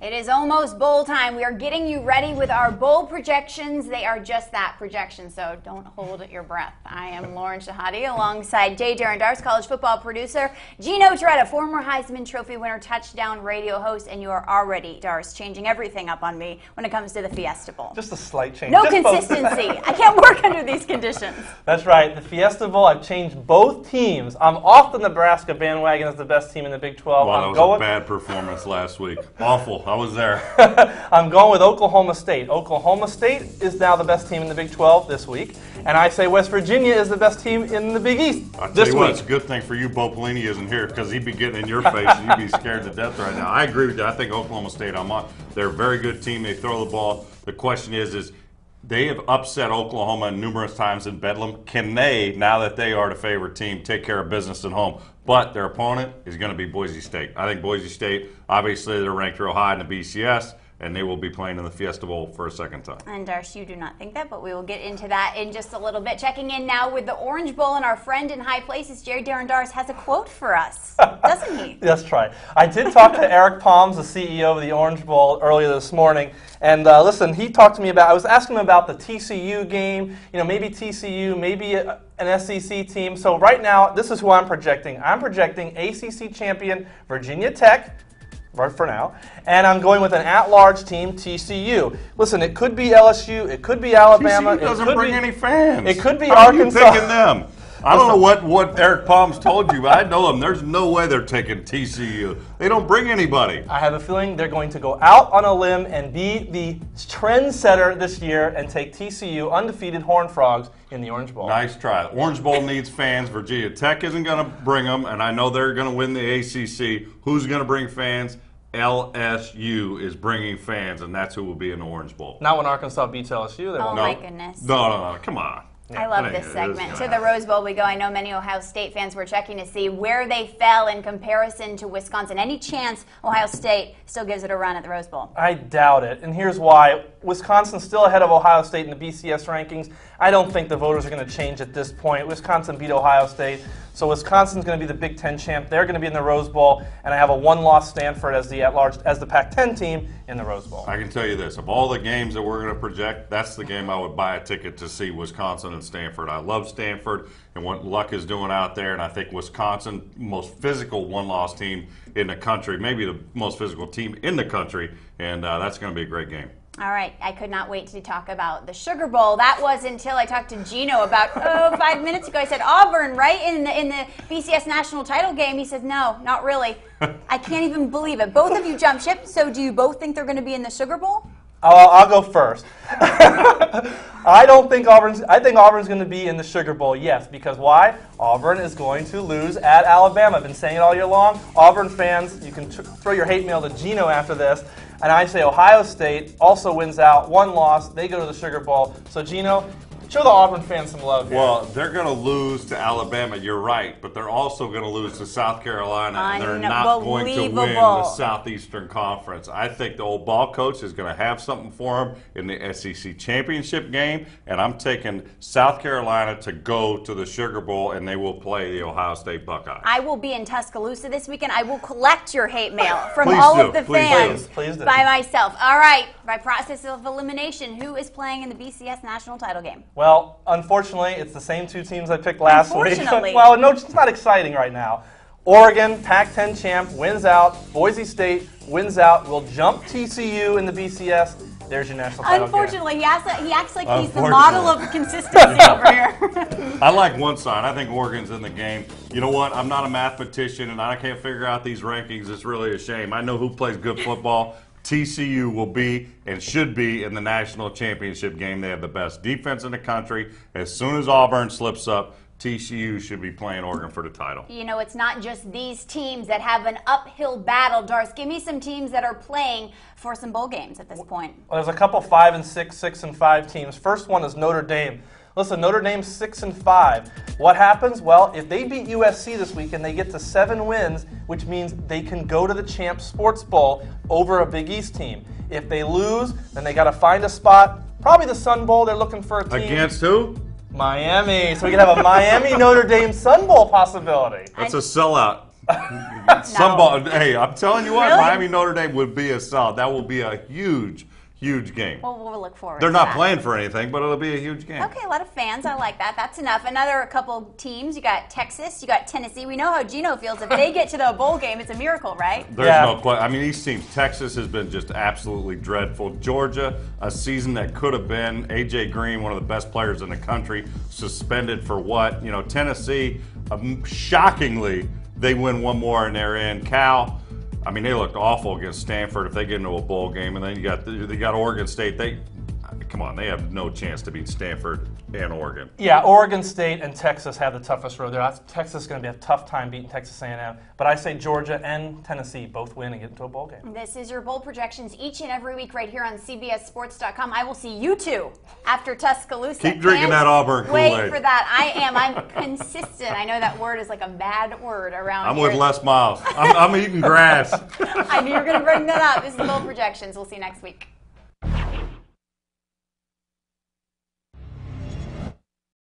It is almost bowl time. We are getting you ready with our bowl projections. They are just that, projections, so don't hold your breath. I am Lauren Shahadi alongside J. Darren Darce, college football producer, Gino Toretta, former Heisman Trophy winner, touchdown radio host, and you are already, Darce, changing everything up on me when it comes to the Fiesta Bowl. Just a slight change. No consistency. I can't work under these conditions. That's right. The Fiesta Bowl, I've changed both teams. I'm off the Nebraska bandwagon as the best team in the Big 12. Wow, that was a bad performance last week. Awful. I was there. I'm going with Oklahoma State. Oklahoma State is now the best team in the Big 12 this week. And I say West Virginia is the best team in the Big East this week. It's a good thing for you Bo Pelini isn't here because he'd be getting in your face and you'd be scared to death right now. I agree with you. I think Oklahoma State, they're a very good team. They throw the ball. The question is they have upset Oklahoma numerous times in Bedlam. Can they, now that they are the favorite team, take care of business at home? But their opponent is going to be Boise State. I think Boise State, obviously, they're ranked real high in the BCS, and they will be playing in the Fiesta Bowl for a second time. And Darce, you do not think that, but we will get into that in just a little bit. Checking in now with the Orange Bowl, and our friend in high places, Jerry Darren Darce, has a quote for us, doesn't he? That's right. I did talk to Eric Palms, the CEO of the Orange Bowl, earlier this morning. And listen, he talked to me about, I was asking him about the TCU game, maybe TCU, maybe an SEC team. So right now, this is who I'm projecting. I'm projecting ACC champion Virginia Tech, right for now, and I'm going with an at-large team, TCU. Listen, it could be LSU, it could be Alabama. TCU doesn't bring any fans. It could be How Arkansas. Are you picking them? I don't know what Eric Palms told you, but I know them. There's no way they're taking TCU. They don't bring anybody. I have a feeling they're going to go out on a limb and be the trendsetter this year and take TCU, undefeated Horned Frogs, in the Orange Bowl. Nice try. The Orange Bowl needs fans. Virginia Tech isn't going to bring them, and I know they're going to win the ACC. Who's going to bring fans? LSU is bringing fans, and that's who will be in the Orange Bowl. Not when Arkansas beats LSU. Oh, my goodness. No. Come on. I love this segment. To the Rose Bowl we go. I know many Ohio State fans were checking to see where they fell in comparison to Wisconsin. Any chance Ohio State still gives it a run at the Rose Bowl? I doubt it, and here's why. Wisconsin's still ahead of Ohio State in the BCS rankings. I don't think the voters are going to change at this point. Wisconsin beat Ohio State, so Wisconsin's going to be the Big Ten champ. They're going to be in the Rose Bowl, and I have a one-loss Stanford as the at-large, as the Pac-10 team in the Rose Bowl. I can tell you this: of all the games that we're going to project, that's the game I would buy a ticket to see, Wisconsin and Stanford. I love Stanford and what Luck is doing out there, and I think Wisconsin, most physical one-loss team in the country, maybe the most physical team in the country, and that's going to be a great game. All right, I could not wait to talk about the Sugar Bowl. That was until I talked to Gino about 5 minutes ago. I said Auburn, right, in the BCS national title game. He said, no, not really. I can't even believe it. Both of you jumped ship. So do you both think they're going to be in the Sugar Bowl? I'll go first. I think Auburn's going to be in the Sugar Bowl, yes, because why? Auburn is going to lose at Alabama. I've been saying it all year long. Auburn fans, you can throw your hate mail to Gino after this. And I say Ohio State also wins out, one loss. They go to the Sugar Bowl. So, Gino, show the Auburn fans some love here. Well, they're going to lose to Alabama, you're right, but they're also going to lose to South Carolina, and they're not going to win the Southeastern Conference. I think the old ball coach is going to have something for him in the SEC championship game, and I'm taking South Carolina to go to the Sugar Bowl, and they will play the Ohio State Buckeyes. I will be in Tuscaloosa this weekend. I will collect your hate mail from all of the fans by myself. All right, by process of elimination, who is playing in the BCS national title game? Well, unfortunately, it's the same two teams I picked last week. Unfortunately. Well, no, it's not exciting right now. Oregon, Pac-10 champ, wins out. Boise State wins out. We'll jump TCU in the BCS. There's your national title game. Unfortunately, he acts like he's the model of consistency over here. I like one side. I think Oregon's in the game. You know what? I'm not a mathematician, and I can't figure out these rankings. It's really a shame. I know who plays good football. TCU will be and should be in the national championship game. They have the best defense in the country. As soon as Auburn slips up, TCU should be playing Oregon for the title. You know, it's not just these teams that have an uphill battle. Darce, give me some teams that are playing for some bowl games at this point. Well, there's a couple 5 and 6, 6 and 5 teams. First one is Notre Dame. Listen, Notre Dame's 6 and 5. What happens? Well, if they beat USC this week and they get to 7 wins, which means they can go to the Champs Sports Bowl over a Big East team. If they lose, then they got to find a spot. Probably the Sun Bowl. They're looking for a team. Against who? Miami. So we can have a Miami Notre Dame Sun Bowl possibility. That's a sellout. Hey, I'm telling you what, Really? Miami Notre Dame would be a solid. That will be a huge game. Well, we'll look forward They're to not that. playing for anything, but it'll be a huge game. Okay, a lot of fans. I like that. That's enough. Another couple teams. You got Texas. You got Tennessee. We know how Gino feels. If they get to the bowl game, it's a miracle, right? There's Yeah. no question. I mean, these teams, Texas has been just absolutely dreadful. Georgia, a season that could have been. A.J. Green, one of the best players in the country, suspended for what? Tennessee, shockingly, they win one more and they're in. Cal, I mean, they looked awful against Stanford if they get into a bowl game. And then they got Oregon State. Come on, they have no chance to beat Stanford and Oregon. Yeah, Oregon State and Texas have the toughest road there. Texas is going to be a tough time beating Texas A&M. But I say Georgia and Tennessee both win and get into a bowl game. This is your bowl projections each and every week right here on CBSSports.com. I will see you two after Tuscaloosa. Keep drinking Can't that Auburn Wait Kool-Aid. for that. I'm consistent. I know that word is like a bad word around I'm here. with Les Miles. I'm eating grass. I knew you were going to bring that up. This is bowl projections. We'll see you next week.